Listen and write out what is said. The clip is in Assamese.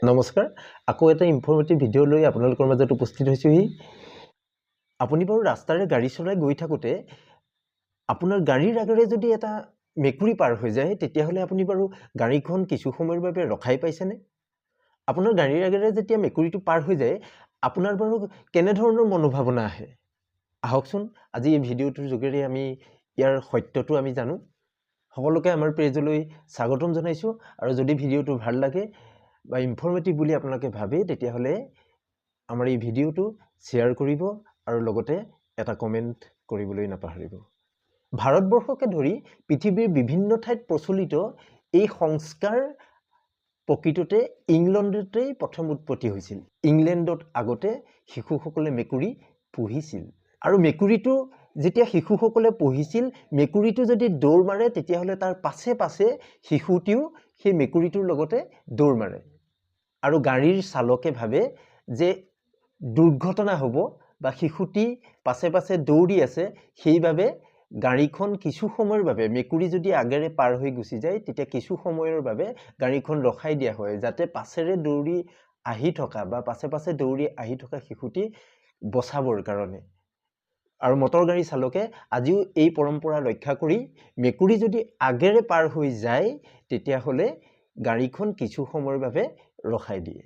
নমস্কাৰ আকৌ এটা ইনফৰমেটিভ ভিডিঅ' লৈ আপোনালোকৰ মাজত উপস্থিত হৈছোহি আপুনি বাৰু ৰাস্তাৰে গাড়ী চলাই গৈ থাকোঁতে আপোনাৰ গাড়ীৰ আগেৰে যদি এটা মেকুৰী পাৰ হৈ যায় তেতিয়াহ'লে আপুনি বাৰু গাড়ীখন কিছু সময়ৰ বাবে ৰখাই পাইছেনে আপোনাৰ গাড়ীৰ আগেৰে যেতিয়া মেকুৰীটো পাৰ হৈ যায় আপোনাৰ বাৰু কেনেধৰণৰ মনোভাৱনা আহে আহকচোন আজি এই ভিডিঅ'টোৰ যোগেৰে আমি ইয়াৰ সত্যটো আমি জানো সকলোকে আমাৰ পেজলৈ স্বাগতম জনাইছোঁ আৰু যদি ভিডিঅ'টো ভাল লাগে বা ইনফৰমেটিভ বুলি আপোনালোকে ভাবে তেতিয়াহ'লে আমাৰ এই ভিডিঅ'টো শ্বেয়াৰ কৰিব আৰু লগতে এটা কমেণ্ট কৰিবলৈ নাপাহৰিব ভাৰতবৰ্ষকে ধৰি পৃথিৱীৰ বিভিন্ন ঠাইত প্ৰচলিত এই সংস্কাৰ প্ৰকৃততে ইংলেণ্ডতেই প্ৰথম উৎপত্তি হৈছিল ইংলেণ্ডত আগতে শিশুসকলে মেকুৰী পুহিছিল আৰু মেকুৰীটো যেতিয়া শিশুসকলে পুহিছিল মেকুৰীটো যদি দৌৰ মাৰে তেতিয়াহ'লে তাৰ পাছে পাছে শিশুটিও সেই মেকুৰীটোৰ লগতে দৌৰ মাৰে আৰু গাড়ীৰ চালকে ভাবে যে দুৰ্ঘটনা হ'ব বা শিশুটি পাছে পাছে দৌৰি আছে সেইভাবে গাড়ীখন কিছু সময়ৰ বাবে মেকুৰী যদি আগেৰে পাৰ হৈ গুচি যায় তেতিয়া কিছু সময়ৰ বাবে গাড়ীখন ৰখাই দিয়া হয় যাতে পাছেৰে দৌৰি আহি থকা বা পাছে পাছে দৌৰি আহি থকা শিশুটি বচাবৰ কাৰণে আৰু মটৰ গাড়ী চালকে আজিও এই পৰম্পৰা ৰক্ষা কৰি মেকুৰী যদি আগেৰে পাৰ হৈ যায় তেতিয়াহ'লে গাড়ীখন কিছু সময়ৰ বাবে ৰখাই দিয়ে